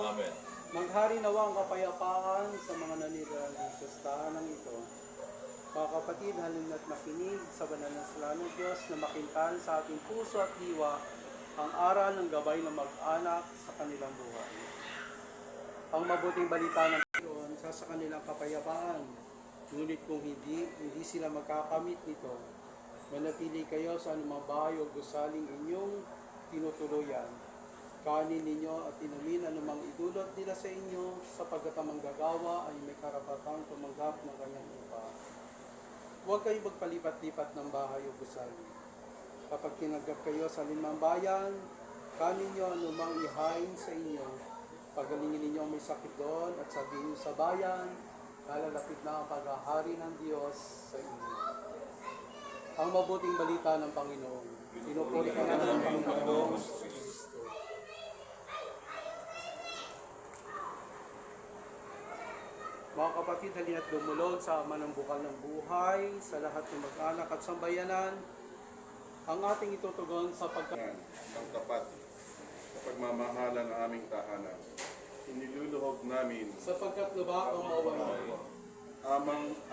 Amen. Maghari nawa ang kapayapaan sa mga nanirahan sa tahanan ito. Mga kapatid, halina't makinig sa banal na salita ng Diyos na makintan sa ating puso at diwa ang aral ng gabay ng mag-anak sa kanilang buhay. Ang mabuting balita ng Panginoon sa kanilang kapayapaan. Ngunit kung hindi sila magkakamit nito, manatili kayo sa anumang bahay o gusaling inyong tinutuluyan. Kanin ninyo at inumin anumang idulot nila sa inyo, sapagkat ang manggagawa ay may karapatang tumanggap ng kanyang lupa. Huwag kayong magpalipat-lipat ng bahay o gusali. Kapag tinanggap kayo sa limang bayan, kanin nyo anumang ihain sa inyo. Pagalingin ninyo ang may sakit doon at sabihin nyo sa bayan, nalalapit na ang paghahari ng Diyos sa inyo. Ang mabuting balita ng Panginoon. Pinupuri ka na ng Panginoon. Mga kapatid, halina't lumulod sa Ama ng bukal ng buhay, sa lahat ng mag-anak at sambayanan, ang ating itutugon sa ng tapat sa pagmamahala ng aming tahanan. Iniluluhog namin sapagkat lubak ang mawala.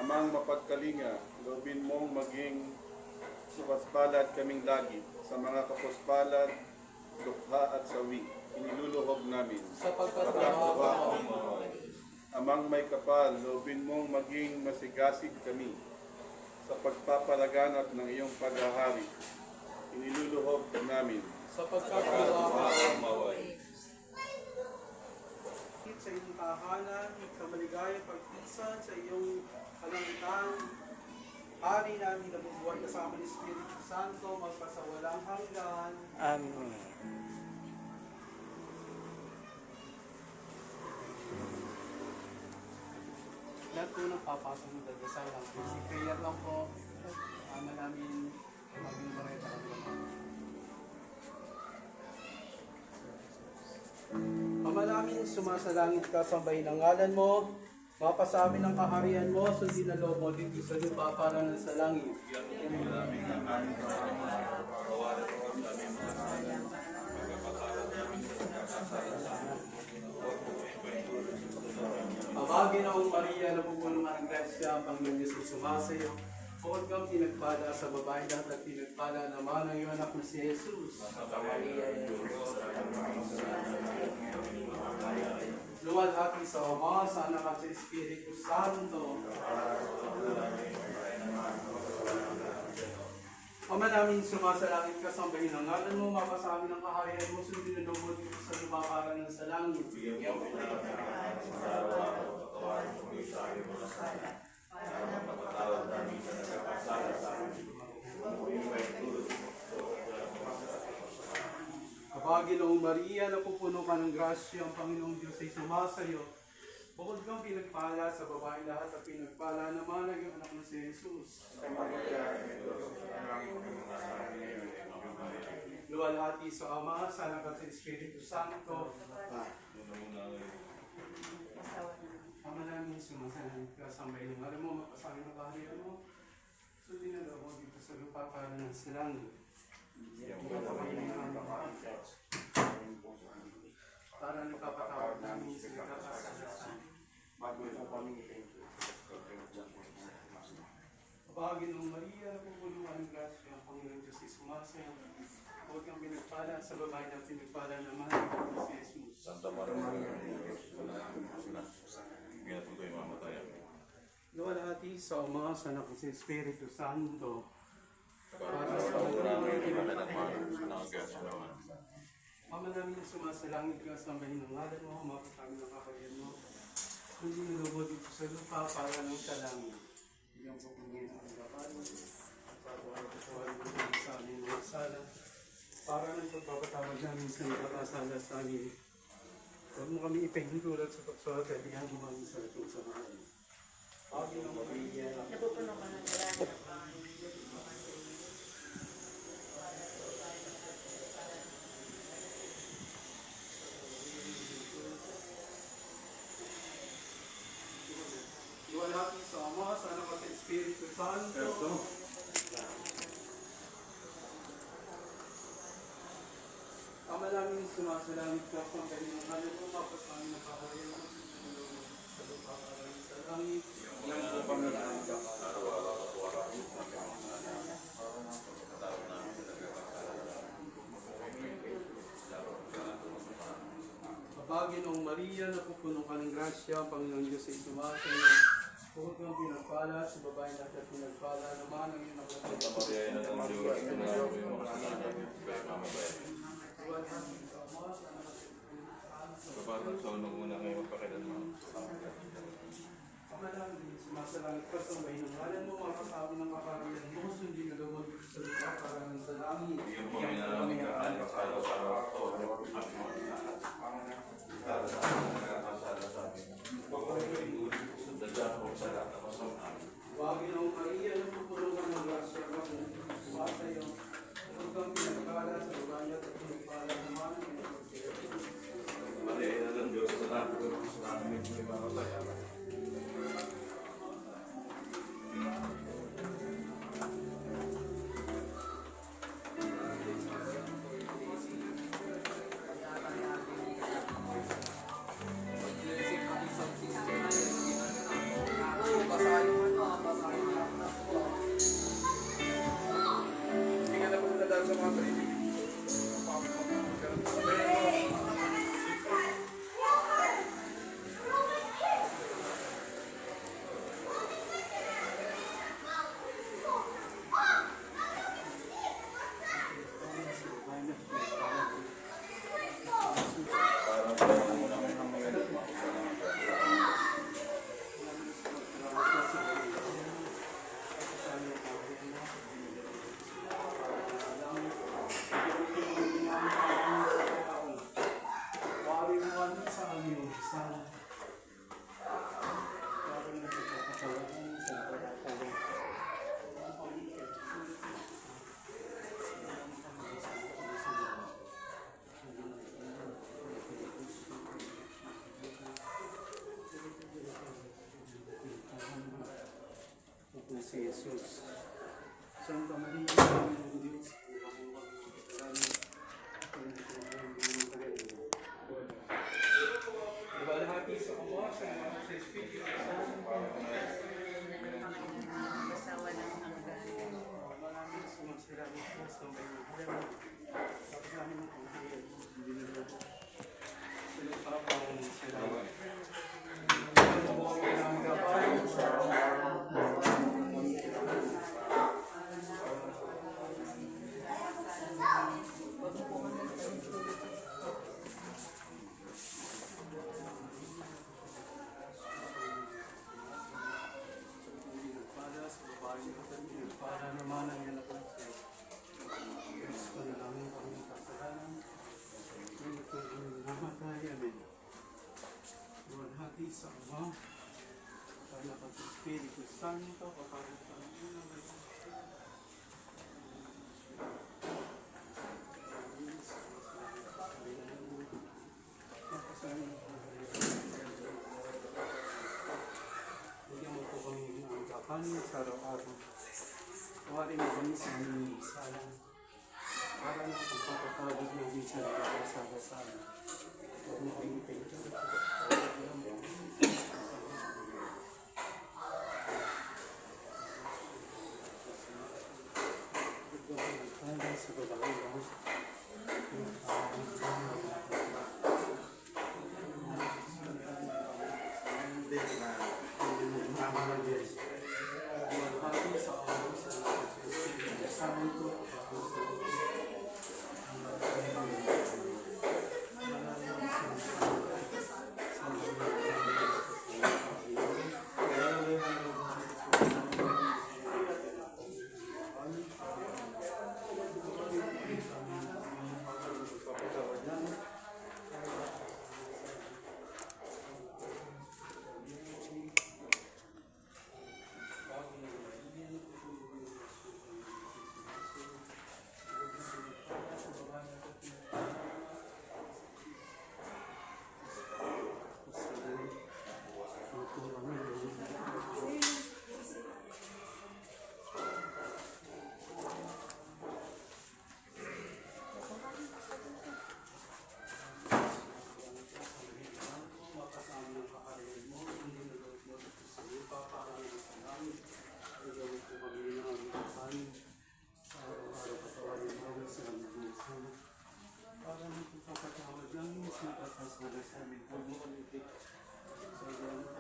Amang mapagkalinga, loobin mong maging supaspalad kaming lagi sa mga kapuspalad, dukha at sawi. Iniluluhog namin Sapagkat lubak ang mawala. Amang may kapal, loobin mong maging masigasig kami sa pagpapalaganap ng iyong paghahari. Iniluluhog namin sapagkat lubak ang mawala. Sa iyong tahanan, sa maligayang pagpisan sa iyong kalangitan, hari namin na bubuhay kasama ni Espiritu Santo, magpasawalang hanggan. Amen. Lahat po ng papasok ng dadasal lang. Basic prayer lang po. Ama namin maging mareta kami naman. Ama namin, sumasalangit ka, sambahin ang ngalan mo. Mapasa amin ang kaharian mo, sundin na loob mo dito sa lupa para ng sa langit. Abagin ang Maria na pupuno ng grasya, ang Panginoon Yesus sumasayo. Bukod kang pinagpala sa babae lahat at pinagpala naman ang iyong anak na si Jesus. Luwalhati sa Ama, sa Anak at sa Espiritu Santo. Ama namin, sumasalangit ka, sambahin ang ngalan mo, mapasa amin ang kaharian mo, sundin ang loob dito sa lupa para ng sa langit. Kabaginoong Maria, napupuno ka ng grasya, ang Panginoong Diyos ay sumasayo. Bukod kang pinagpala sa babae lahat at pinagpala naman ang iyong anak na si Jesus. Luwalhati sa Ama, sa Anak at sa Espiritu Santo. Ama namin, sumasalangit ka, sambahin ang ngalan mo, mapasangin ang kaharian mo. Sundin na mo dito sa lupa para ng silang. Para nagpapatawad namin sa nagkakasalasang. Kabaginoong Maria, napupuno ka ng grasya, ang Panginoon Diyos ay sumasayo. Huwag kang pinagpala sa babae na pinagpala naman ang si Jesus. Santa Maria, ginatuto yung mamatayan. Luwalhati sa Ama, sa Anak at sa Espiritu Santo. Para sa namin, ibanan at mahal sa nakagasya naman. Ama namin na sumasalangit ka, sambahin ang ngalan mo, mapasangin ang kaharian mo. Hindi nilubod dito sa lupa para ng sa langit. Bigyan po kami ang kapal at pagkakakuhan mo sa amin mga sala. Para ng pagpapatawad namin sa nakakasala sa amin. Huwag mo kami ipahintulad sa pagsulat at iyan gumamit sa itong samahan. Paginoong Maria, Napupuno ka ng grasya. luwalhati sa Ama, sa Anak at sa Espiritu Santo. Ama namin, sumasalangit ka, sambahin ang ngalan mo, mapasangin Panginoong Maria, napupuno ka ng grasya, Panginoong Diyos ay sumasa iyo. Bukod kang pinagpala, sa babae na siya pinagpala, naman ang iyong naglagay. Santa Maria, ina ng Diyos, pinagawa ko yung mga kasalanan, kaya mamabayan. Kapag sa unang una ngayon, magpakilan mo. Pangalangin, sumasalangit ka sa may nungalan mo, mga kasabi ng kakaramihan mo, sundin na gawag sa lupa, para ng dalangin. Bigyan mo kami na namin ng anak sa araw-araw. Para sa amin, nakakasala sa amin. Huwag mo rin ulit sa dadya ko sa lahat ng masama. Wagin ang Maria, napupuno ka ng grasya, sumasa iyo. Bukod kang pinagpala, sa babae at pinagpala, naman ang iyong naglagay. Maria, ina ng Diyos, sa lahat ng amin, may mga bayaran. Hindi ka na punta dahil sa mga training. Parang kailangan mo namin ng mga Si Jesus. Santa Maria, Panginoong Diyos, Ibalahati sa Ama, sa Anak, sa Espiritu Santo. Maraming sumasalangit po sa may buhay. Tapos namin ang panghiyan. Hindi na lang. Sila pa pang salamat. Ang buong pinanggapay sa para naman ang iyong naglagay. Diyos ko na lang ang aming kasalanan. Ngayon ko ang namatay. Amen. Luwalhati sa Ama, sa Anak at sa Espiritu Santo, kapag sa unang bigyan mo po kami ng kakanin sa araw-araw. Tawarin mo kami sa aming sala. Para na pagpapatawag namin sa nakakasala sa amin. Huwag mo kami ipinto. Sa babae lang. Santo,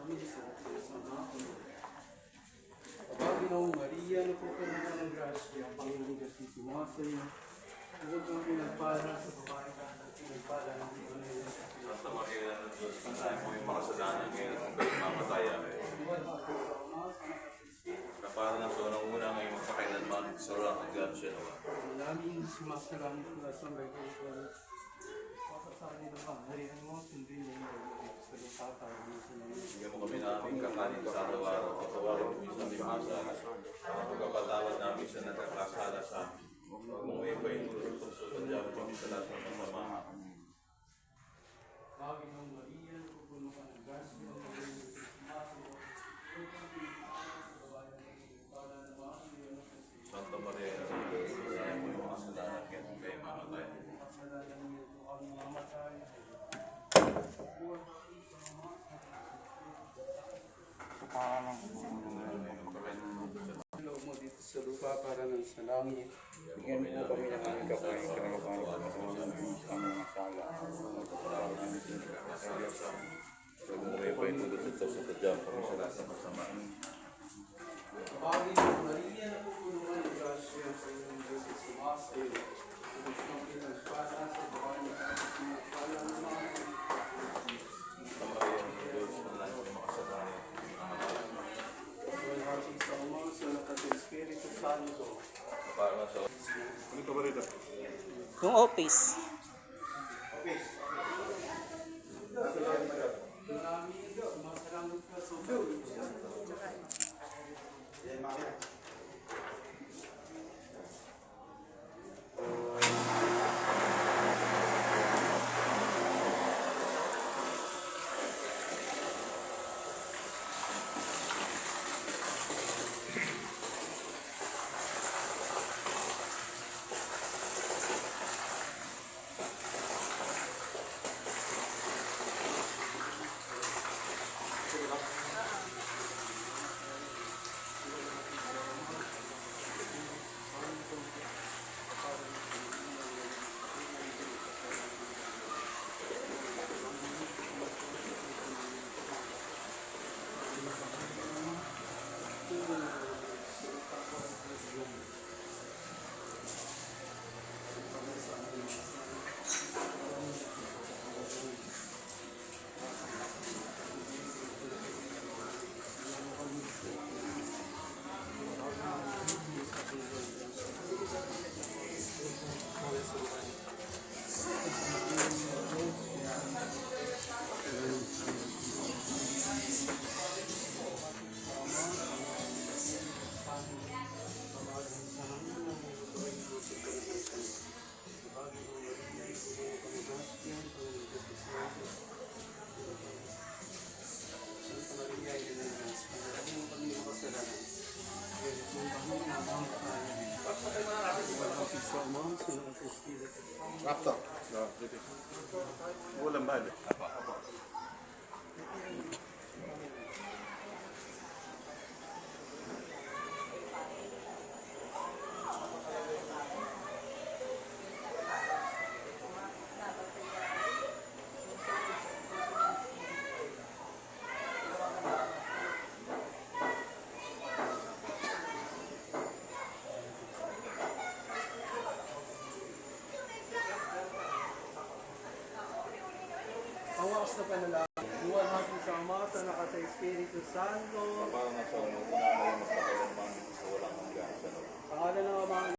namin sa Diyos Ama. Paginoong Maria, napupuno ka ng grasya, ang Panginoong Diyos ay sumasa iyo. Huwag kang pinagpala sa babae ka at pinagpala ng Diyos na iyo. Santa Maria ng Diyos, pantayan mo yung makasalanan ngayon kung kayo mamataya. Na para na sa unang-una ngayon magpakailanman sa oras ng grasya nawa. Namin sumasalamit na sa may kayo. Papasanin ng pangharian mo, sundin mo yung sa lupa tayo sa mga. Bigyan mo kami namin kakanin sa araw-araw. Patawarin mo sa aming masala. Ang pagkapatawad namin sa nagkakasala sa amin. Huwag mo ngayon pa yung tulong sa Diyos kami sa lahat ng masama. Panginoong Maria, napupuno ka ng grasya, ang Panginoong Diyos ay sumasa iyo. Huwag kang pinagpala sa babae ka at pinagpala ng mga iyo. Santa Maria ng Diyos, pantayan mo yung makasalanan ngayon kung kayo mamataya. Kasalanan niyo po ang mamatay. Loob mo dito sa lupa para ng sa langit. Bigyan mo kami ng aming kapain, karapatan at kasalanan ng aming masala. Huwag mo ngayon pa yung tulong sa Diyos kami sa lahat ng masama. Panginoong Maria, napupuno ka ng grasya, ang Panginoong Diyos ay sumasa iyo. Huwag kang pinagpala sa babae ka at pinagpala ng mga iyo. Santa Maria ng Diyos, pantayan mo yung makasalanan ngayon kung kayo mamataya. Walhati sa Ama, sa Anak at sa Espiritu Santo. Para na sa Ano ka ba rito? Yung office. Namin, sumasalamit ka sa mga. Laptop. Walang bali. Ang wakas na panalangin. Walhati sa Ama, sa Anak at sa Espiritu Santo. para na sa unang-una ngayon magpakailanman sa walang hanggan sa Pangalan ng Ama,